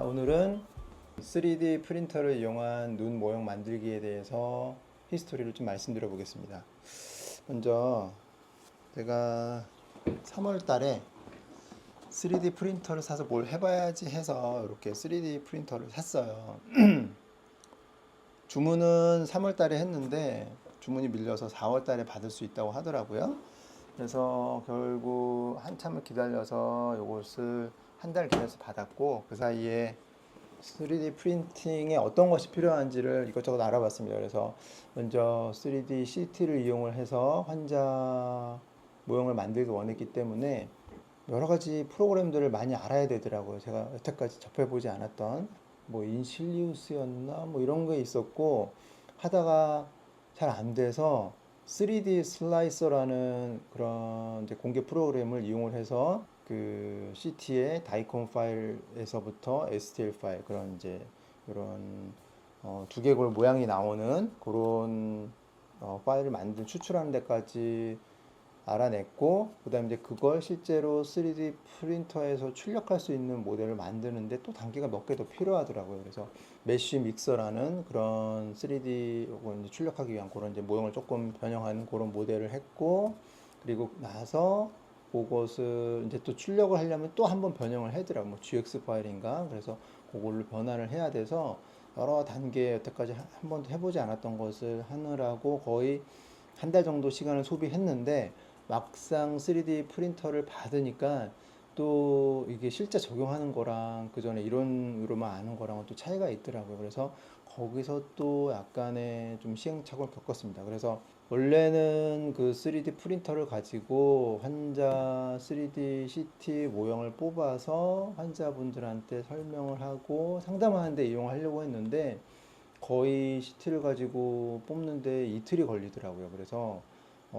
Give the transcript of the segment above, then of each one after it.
자, 오늘은 3D 프린터를 이용한 눈 모형 만들기에 대해서 히스토리를 좀 말씀드려 보겠습니다. 먼저 제가 3월 달에 3D 프린터를 사서 뭘 해봐야지 해서 이렇게 3D 프린터를 샀어요. 주문은 3월 달에 했는데 주문이 밀려서 4월 달에 받을 수 있다고 하더라고요. 그래서 결국 한참을 기다려서 이것을 한 달 기다려서 받았고, 그 사이에 3D 프린팅에 어떤 것이 필요한지를 이것저것 알아봤습니다. 그래서 먼저 3D CT를 이용을 해서 환자 모형을 만들기 원했기 때문에 여러 가지 프로그램들을 많이 알아야 되더라고요. 제가 여태까지 접해보지 않았던 뭐 인실리우스였나 뭐 이런 게 있었고, 하다가 잘 안 돼서 3D 슬라이서라는 그런 이제 공개 프로그램을 이용을 해서 그 CT의 다이콘 파일에서부터 STL 파일, 그런 이제 이런 두개골 모양이 나오는 그런 파일을 추출하는 데까지 알아냈고, 그다음에 이제 그걸 실제로 3D 프린터에서 출력할 수 있는 모델을 만드는데 또 단계가 몇 개 더 필요하더라고요. 그래서 메쉬 믹서라는 그런 3D 혹은 이제 출력하기 위한 그런 이제 모형을 조금 변형하는 그런 모델을 했고, 그리고 나서 그것을 이제 또 출력을 하려면 또 한 번 변형을 하더라고요. 뭐 GX 파일인가? 그래서 그걸로 변환을 해야 돼서 여러 단계 여태까지 한 번도 해보지 않았던 것을 하느라고 거의 한 달 정도 시간을 소비했는데, 막상 3D 프린터를 받으니까 또 이게 실제 적용하는 거랑 그 전에 이론으로만 아는 거랑은 또 차이가 있더라고요. 그래서 거기서 또 약간의 좀 시행착오를 겪었습니다. 그래서 원래는 그 3D 프린터를 가지고 환자 3D CT 모형을 뽑아서 환자분들한테 설명을 하고 상담하는 데 이용하려고 했는데, 거의 CT를 가지고 뽑는데 이틀이 걸리더라고요. 그래서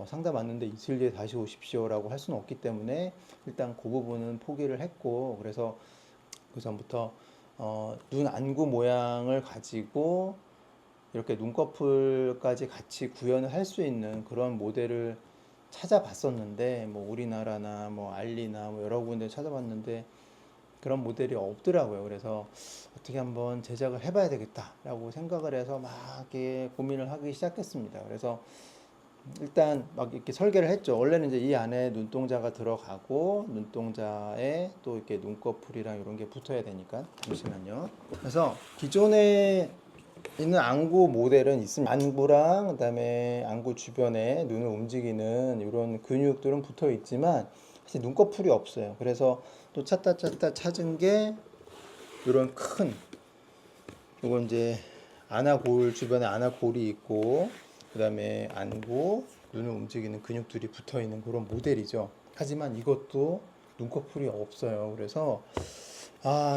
상담 왔는데 이틀 뒤에 다시 오십시오라고 할 수는 없기 때문에 일단 그 부분은 포기를 했고, 그래서 그 전부터 눈 안구 모양을 가지고 이렇게 눈꺼풀까지 같이 구현을 할 수 있는 그런 모델을 찾아봤었는데, 뭐 우리나라나 뭐 알리나 뭐 여러 군데 찾아봤는데 그런 모델이 없더라고요. 그래서 어떻게 한번 제작을 해봐야 되겠다라고 생각을 해서 막 이렇게 고민을 하기 시작했습니다. 그래서 일단 막 이렇게 설계를 했죠. 원래는 이제 이 안에 눈동자가 들어가고 눈동자에 또 이렇게 눈꺼풀이랑 이런 게 붙어야 되니까, 잠시만요. 그래서 기존에 있는 안구 모델은 있습니다. 안구랑 그다음에 안구 주변에 눈을 움직이는 이런 근육들은 붙어 있지만 사실 눈꺼풀이 없어요. 그래서 또 찾다 찾은 게 이런 큰, 이건 이제 안아골 주변에 안아골이 있고 그다음에 안구, 눈을 움직이는 근육들이 붙어 있는 그런 모델이죠. 하지만 이것도 눈꺼풀이 없어요. 그래서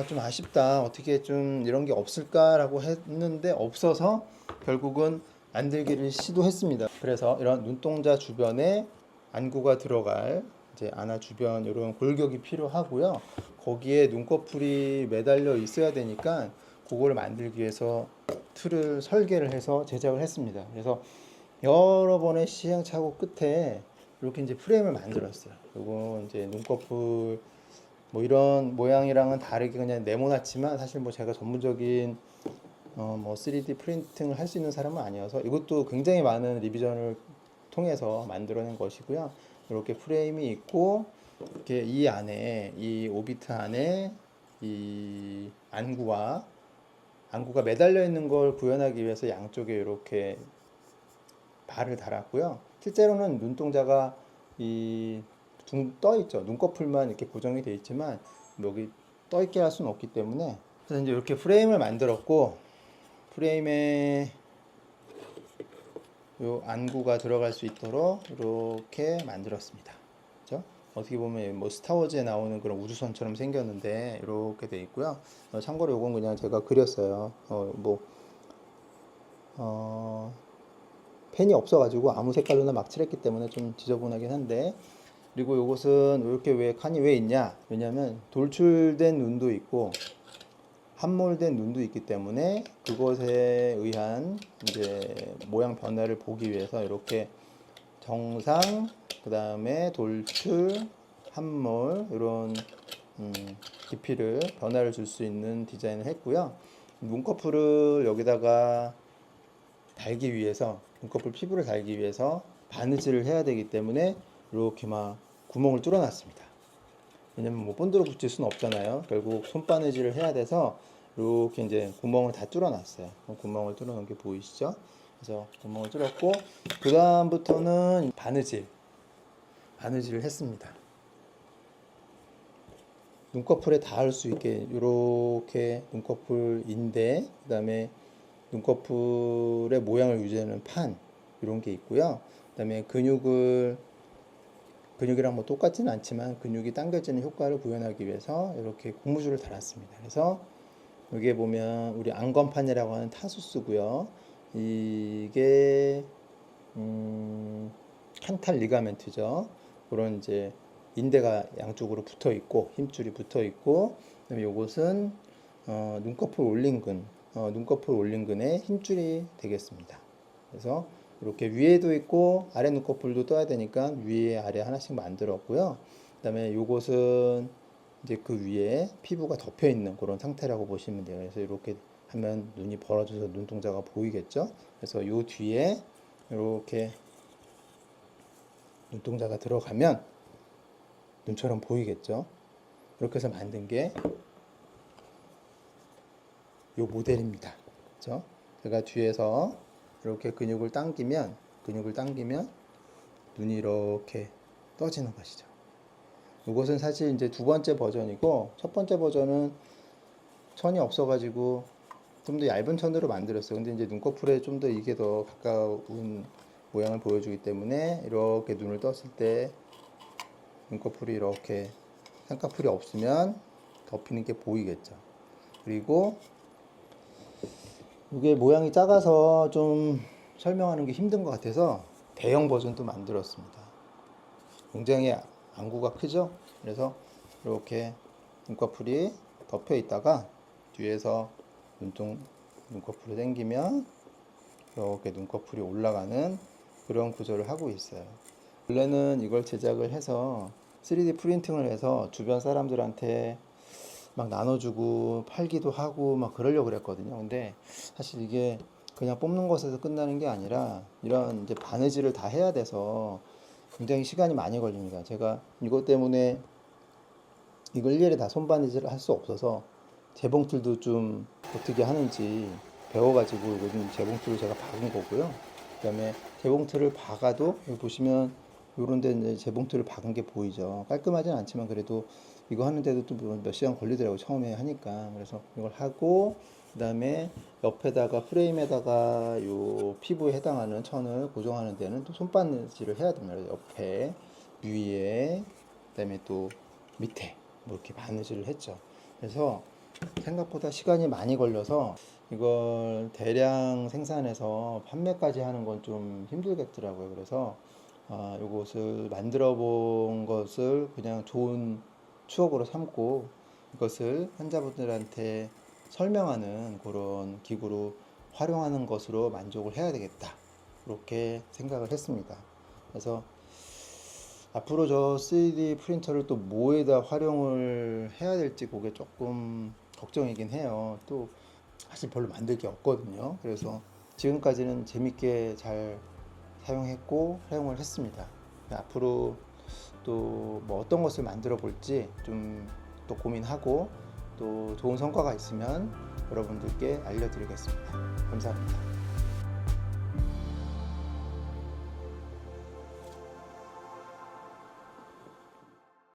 좀 아쉽다. 어떻게 좀 이런 게 없을까라고 했는데 없어서 결국은 만들기를 시도했습니다. 그래서 이런 눈동자 주변에 안구가 들어갈 이제 안아 주변 이런 골격이 필요하고요. 거기에 눈꺼풀이 매달려 있어야 되니까 그걸 만들기 위해서 틀을 설계를 해서 제작을 했습니다. 그래서 여러 번의 시행착오 끝에 이렇게 이제 프레임을 만들었어요. 그리고 이제 눈꺼풀 뭐 이런 모양이랑은 다르게 그냥 네모났지만, 사실 뭐 제가 전문적인 뭐 3D 프린팅을 할 수 있는 사람은 아니어서 이것도 굉장히 많은 리비전을 통해서 만들어낸 것이고요. 이렇게 프레임이 있고 이렇게 이 안에 이 오비트 안에 이 안구가 매달려 있는 걸 구현하기 위해서 양쪽에 이렇게 발을 달았고요. 실제로는 눈동자가 이 둥 떠 있죠. 눈꺼풀만 이렇게 고정이 되어 있지만 여기 떠 있게 할 수는 없기 때문에, 그래서 이제 이렇게 프레임을 만들었고, 프레임에 요 안구가 들어갈 수 있도록 이렇게 만들었습니다. 그렇죠? 어떻게 보면 뭐 스타워즈에 나오는 그런 우주선처럼 생겼는데 이렇게 돼 있고요. 참고로 이건 그냥 제가 그렸어요. 펜이 없어가지고 아무 색깔로나 막 칠했기 때문에 좀 지저분하긴 한데, 그리고 이것은 이렇게 왜 칸이 왜 있냐? 왜냐면 돌출된 눈도 있고 함몰된 눈도 있기 때문에 그것에 의한 이제 모양 변화를 보기 위해서 이렇게 정상, 그 다음에 돌출, 함몰 이런 깊이를 변화를 줄 수 있는 디자인을 했고요. 눈꺼풀을 여기다가 달기 위해서, 눈꺼풀 피부를 달기 위해서 바느질을 해야 되기 때문에 이렇게 막 구멍을 뚫어 놨습니다. 왜냐면 뭐 본드로 붙일 수는 없잖아요. 결국 손바느질을 해야 돼서 이렇게 이제 구멍을 다 뚫어 놨어요. 구멍을 뚫어 놓은 게 보이시죠? 그래서 구멍을 뚫었고, 그 다음부터는 바느질을 했습니다. 눈꺼풀에 닿을 수 있게 이렇게 눈꺼풀 인대, 그 다음에 눈꺼풀의 모양을 유지하는 판, 이런 게 있고요. 그 다음에 근육이랑 뭐 똑같지는 않지만 근육이 당겨지는 효과를 구현하기 위해서 이렇게 고무줄을 달았습니다. 그래서 여기에 보면 우리 안건판이라고 하는 타수스고요. 이게 칸탈 리가멘트죠. 그런 이제 인대가 양쪽으로 붙어 있고 힘줄이 붙어 있고, 그다음에 요것은 눈꺼풀 올린근의 힘줄이 되겠습니다. 그래서 이렇게 위에도 있고 아래 눈꺼풀도 떠야 되니까 위에 아래 하나씩 만들었고요. 그다음에 요것은 이제 그 위에 피부가 덮여 있는 그런 상태라고 보시면 돼요. 그래서 이렇게 하면 눈이 벌어져서 눈동자가 보이겠죠. 그래서 요 뒤에 이렇게 눈동자가 들어가면 눈처럼 보이겠죠. 이렇게 해서 만든 게 요 모델입니다. 그렇죠? 제가 뒤에서 이렇게 근육을 당기면 눈이 이렇게 떠지는 것이죠. 이것은 사실 이제 두 번째 버전이고, 첫 번째 버전은 천이 없어가지고 좀 더 얇은 천으로 만들었어요. 근데 이제 눈꺼풀에 좀 더 이게 더 가까운 모양을 보여주기 때문에 이렇게 눈을 떴을 때 눈꺼풀이 이렇게 쌍꺼풀이 없으면 덮이는 게 보이겠죠. 그리고 이게 모양이 작아서 좀 설명하는 게 힘든 것 같아서 대형 버전도 만들었습니다. 굉장히 안구가 크죠? 그래서 이렇게 눈꺼풀이 덮여 있다가 뒤에서 눈꺼풀을 당기면 이렇게 눈꺼풀이 올라가는 그런 구조를 하고 있어요. 원래는 이걸 제작을 해서 3D 프린팅을 해서 주변 사람들한테 막 나눠주고 팔기도 하고 막 그러려고 그랬거든요. 근데 사실 이게 그냥 뽑는 것에서 끝나는 게 아니라 이런 이제 바느질을 다 해야 돼서 굉장히 시간이 많이 걸립니다. 제가 이것 때문에 이걸 일일이 다 손바느질을 할 수 없어서 재봉틀도 좀 어떻게 하는지 배워가지고 요즘 재봉틀을 제가 박은 거고요. 그 다음에 재봉틀을 박아도 여기 보시면 요런 데 이제 재봉틀을 박은 게 보이죠. 깔끔하진 않지만 그래도 이거 하는데도 또 몇 시간 걸리더라고요. 처음에 하니까. 그래서 이걸 하고, 그 다음에 옆에다가 프레임에다가 요 피부에 해당하는 천을 고정하는 데는 또 손바느질을 해야 됩니다. 옆에, 위에, 그 다음에 또 밑에 뭐 이렇게 바느질을 했죠. 그래서 생각보다 시간이 많이 걸려서 이걸 대량 생산해서 판매까지 하는 건 좀 힘들겠더라고요. 그래서 이것을 만들어 본 것을 그냥 좋은 추억으로 삼고 이것을 환자분들한테 설명하는 그런 기구로 활용하는 것으로 만족을 해야 되겠다, 그렇게 생각을 했습니다. 그래서 앞으로 저 3D 프린터를 또 뭐에다 활용을 해야 될지 그게 조금 걱정이긴 해요. 또 사실 별로 만들 게 없거든요. 그래서 지금까지는 재밌게 잘 사용을 했습니다. 앞으로 또 뭐 어떤 것을 만들어 볼지 좀 또 고민하고 또 좋은 성과가 있으면 여러분들께 알려드리겠습니다. 감사합니다.